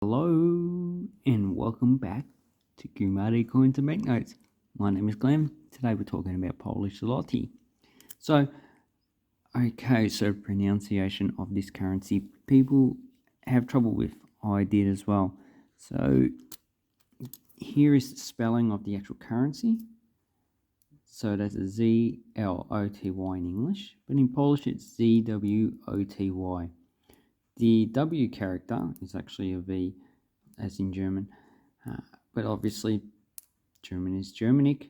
Hello and welcome back to Kumari Coins and Banknotes. My name is Glenn. Today we're talking about Polish zloty. So pronunciation of this currency, people have trouble with. I did as well. So here is the spelling of the actual currency. So that's a Z-L-O-T-Y in English, but in Polish it's Z-W-O-T-Y. The W character is actually a V, as in German, but obviously German is Germanic,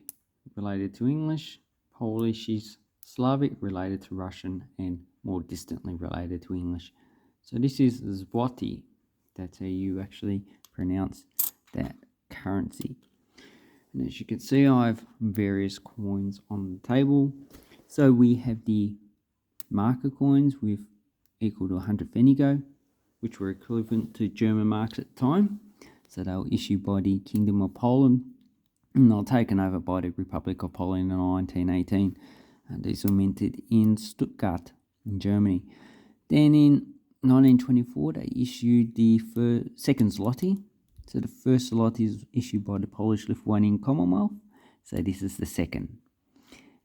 related to English. Polish is Slavic, related to Russian, and more distantly related to English. So this is zloty. That's how you actually pronounce that currency. And as you can see, I have various coins on the table. So we have the marker coins with equal to 100 Pfennige, which were equivalent to German marks at the time. So they were issued by the Kingdom of Poland, and they were taken over by the Republic of Poland in 1918. And these were minted in Stuttgart, in Germany. Then in 1924, they issued the second zloty. So the first zloty is issued by the Polish-Lithuanian Commonwealth. So this is the second.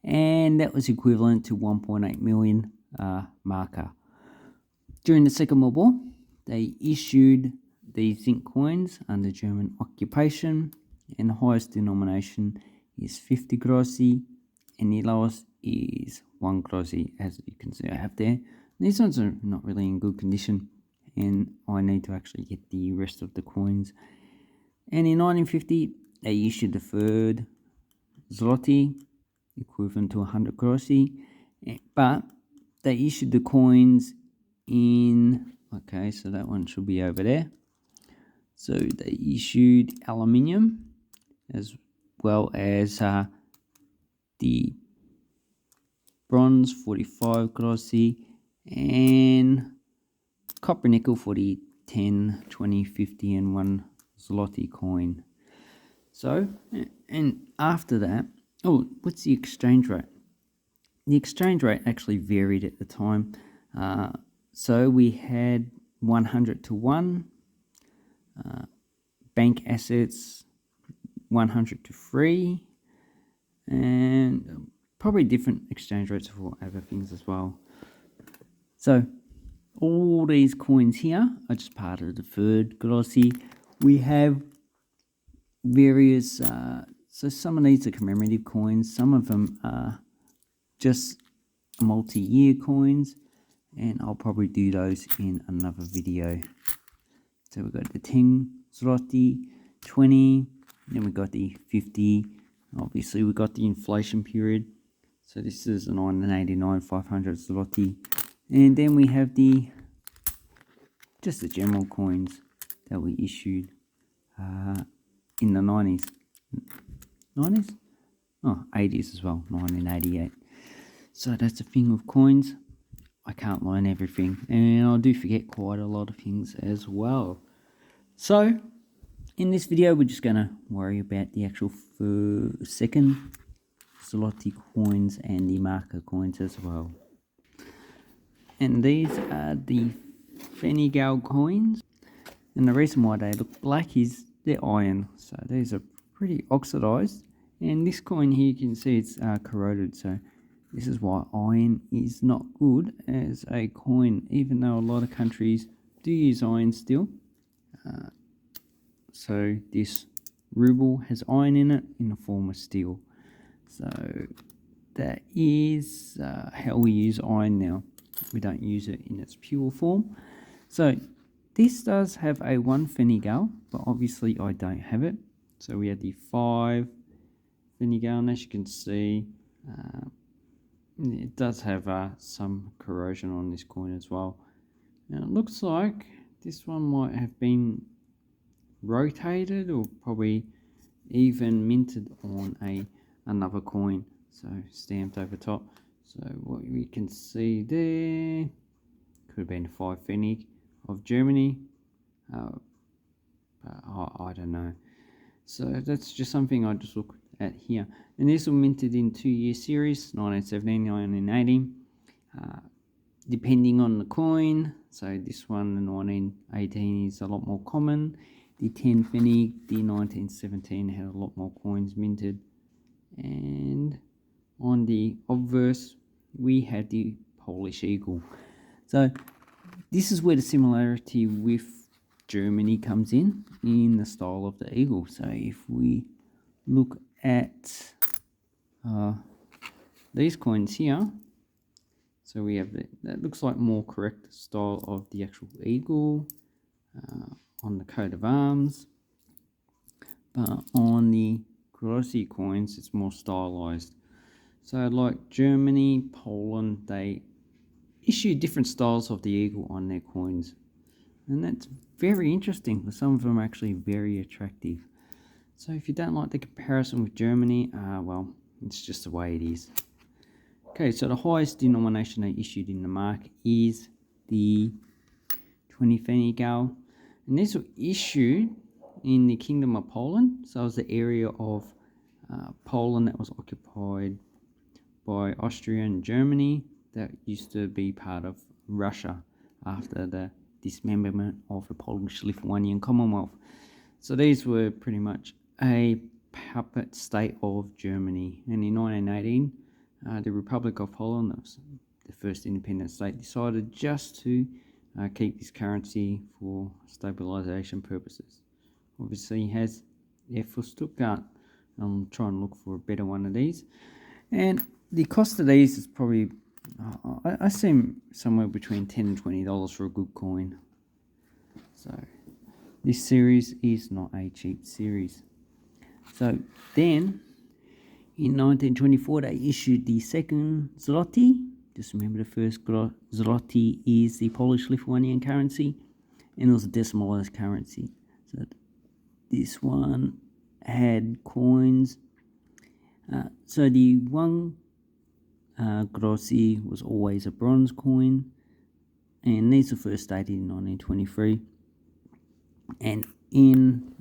And that was equivalent to 1.8 million marker. During the Second World War, they issued these zinc coins under German occupation, and the highest denomination is 50 grossi, and the lowest is 1 grossi, as you can see I have there. These ones are not really in good condition, and I need to actually get the rest of the coins. And in 1950, they issued the third zloty, equivalent to 100 grossi, but they issued the coins in, okay, so that one should be over there. So they issued aluminium as well as the bronze 45 grossi and copper nickel for the 10, 20, 50 and 1 zloty coin. So, and after that, what's the exchange rate? The exchange rate actually varied at the time. So we had 100 to 1, bank assets 100 to 3, and probably different exchange rates for other things as well. So all these coins here are just part of the third glossy. We have various, so some of these are commemorative coins, some of them are just multi-year coins, and I'll probably do those in another video. So we've got the 10 zloty, 20, then we've got the 50. Obviously we've got the inflation period, so this is a 1989 500 zloty, and then we have just the general coins that we issued in the 90s. 80s as well, 1988. So that's the thing with coins. I can't learn everything, and I do forget quite a lot of things as well. So in this video, we're just going to worry about the actual second zloty coins and the marker coins as well. And these are the Pfennige coins, and the reason why they look black is they're iron, so these are pretty oxidized. And this coin here, you can see it's corroded, so this is why iron is not good as a coin, even though a lot of countries do use iron still. So this ruble has iron in it in the form of steel. So that is how we use iron now. We don't use it in its pure form. So this does have a 1 Pfennige, but obviously I don't have it. So we have the 5 Pfennige, and as you can see, it does have some corrosion on this coin as well. Now it looks like this one might have been rotated or probably even minted on another coin, so stamped over top. So what we can see there could have been 5 Pfennig of Germany, I don't know. So that's just something I just look at here. And these were minted in 2-year series, 1917, 1918. depending on the coin. So this one, the 1918, is a lot more common. The 10 penny, the 1917 had a lot more coins minted. And on the obverse, we had the Polish eagle. So this is where the similarity with Germany comes in the style of the eagle. So if we look at these coins here, so we have that looks like more correct style of the actual eagle on the coat of arms, but on the Grossi coins it's more stylized. So like Germany, Poland, they issue different styles of the eagle on their coins, and that's very interesting because some of them are actually very attractive. So if you don't like the comparison with Germany, well, it's just the way it is. Okay, so the highest denomination they issued in the mark is the 20 penny gal, and these were issued in the Kingdom of Poland. So it was the area of Poland that was occupied by Austria and Germany that used to be part of Russia after the dismemberment of the Polish-Lithuanian Commonwealth. So these were pretty much a puppet state of Germany, and in 1918 the Republic of Poland, that was the first independent state, decided just to keep this currency for stabilization purposes. Obviously has for Stuttgart. I'm trying to look for a better one of these, and the cost of these is probably I see somewhere between $10 and $20 for a good coin. So this series is not a cheap series. So then in 1924 they issued the second zloty. Just remember, the first zloty is the Polish-Lithuanian currency, and it was a decimalized currency. So this one had coins. So the one Grossi was always a bronze coin, and these were first dated in 1923. And in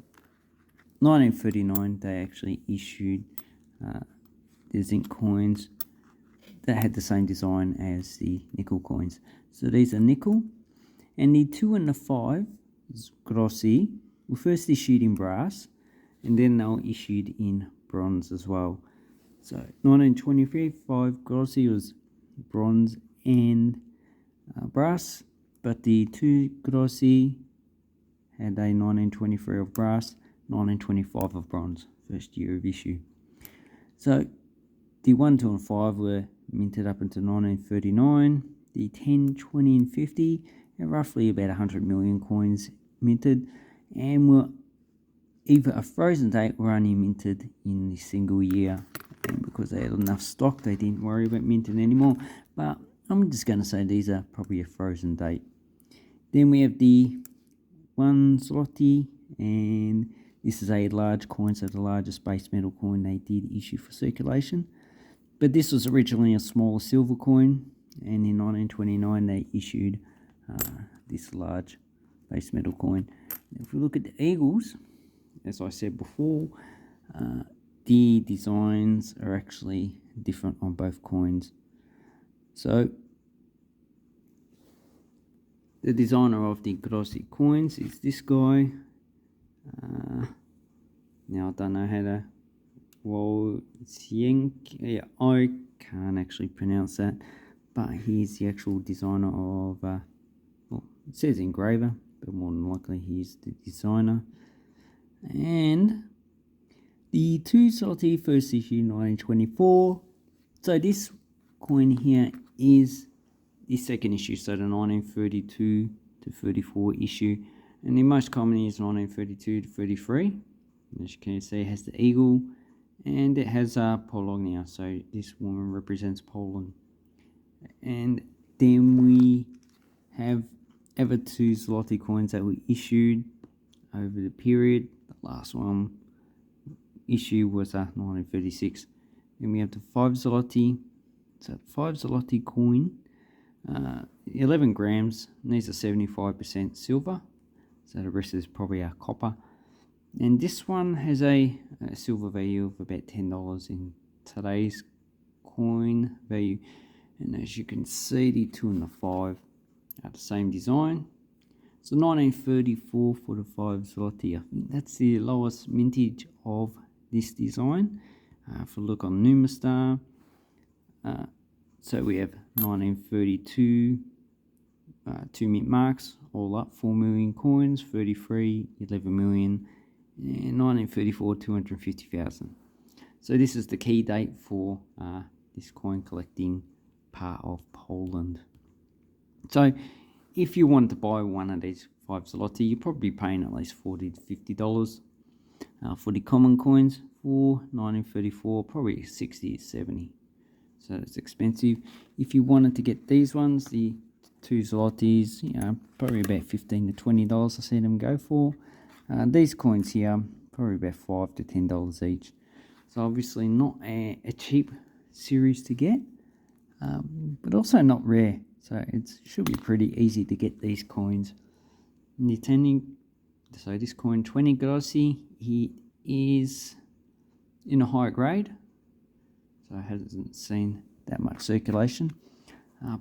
1939 they actually issued the zinc coins that had the same design as the nickel coins. So these are nickel, and the 2 and the 5 Grossi were first issued in brass, and then they were issued in bronze as well. So 1923 5 Grossi was bronze and brass, but the 2 Grossi had a 1923 of brass, 1925 of bronze, first year of issue. So the 1, 2 and 5 were minted up until 1939. The 10, 20 and 50 had roughly about 100 million coins minted, and were either a frozen date or only minted in a single year. And because they had enough stock, they didn't worry about minting anymore. But I'm just going to say these are probably a frozen date. Then we have the 1 zloty, and this is a large coin, so the largest base metal coin they did issue for circulation. But this was originally a smaller silver coin, and in 1929 they issued this large base metal coin. If we look at the eagles, as I said before, the designs are actually different on both coins. So the designer of the Grossi coins is this guy. Now I don't know how to yeah, I can't actually pronounce that, but he's the actual designer of well, it says engraver, but more than likely he's the designer. And the 2 zloty first issue 1924. So this coin here is the second issue, so the 1932 to 34 issue, and the most common is 1932 to 33. As you can see, it has the eagle, and it has Polonia, so this woman represents Poland. And then we have ever 2 zloty coins that were issued over the period. The last one issue was 1936. Then we have the 5 zloty. So 5 zloty coin, 11 grams, and these are 75% silver, so the rest is probably copper. And this one has a silver value of about $10 in today's coin value. And as you can see, the 2 and the 5 are the same design. So 1934 for the 5 zloty. I think that's the lowest mintage of this design. If we look on Numastar, so we have 1932, 2 mint marks, all up 4 million coins, 33, 11 million, and 1934, 250,000. So this is the key date for this coin collecting part of Poland. So if you wanted to buy one of these 5 zloty, you're probably paying at least $40 to $50 for the common coins. For 1934, probably 60 to 70. So it's expensive. If you wanted to get these ones, the 2 zlotys, probably about $15 to $20 I see them go for. These coins here, probably about $5 to $10 each. So obviously not a cheap series to get, but also not rare. So it should be pretty easy to get these coins. So this coin 20 grossi, he is in a higher grade, so it hasn't seen that much circulation.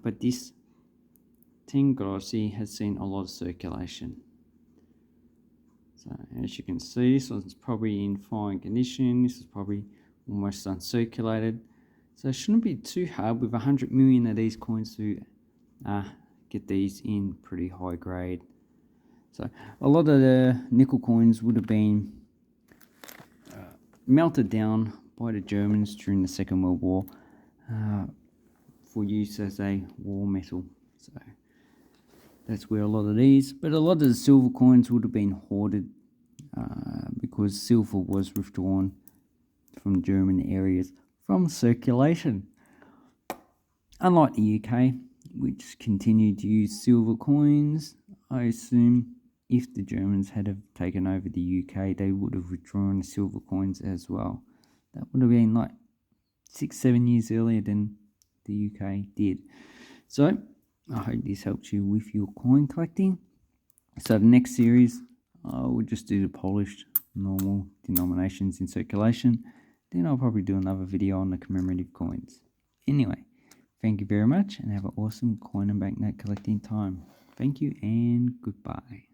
But this 10 grossi has seen a lot of circulation. So as you can see, this one's probably in fine condition. This is probably almost uncirculated. So it shouldn't be too hard with 100 million of these coins to get these in pretty high grade. So a lot of the nickel coins would have been melted down by the Germans during the Second World War for use as a war metal. So that's where a lot of these, but a lot of the silver coins would have been hoarded because silver was withdrawn from German areas from circulation. Unlike the UK, which continued to use silver coins, I assume if the Germans had have taken over the UK, they would have withdrawn the silver coins as well. That would have been like 6-7 years earlier than the UK did. So I hope this helps you with your coin collecting. So the next series, I will just do the polished normal denominations in circulation. Then I'll probably do another video on the commemorative coins. Anyway, thank you very much and have an awesome coin and banknote collecting time. Thank you and goodbye.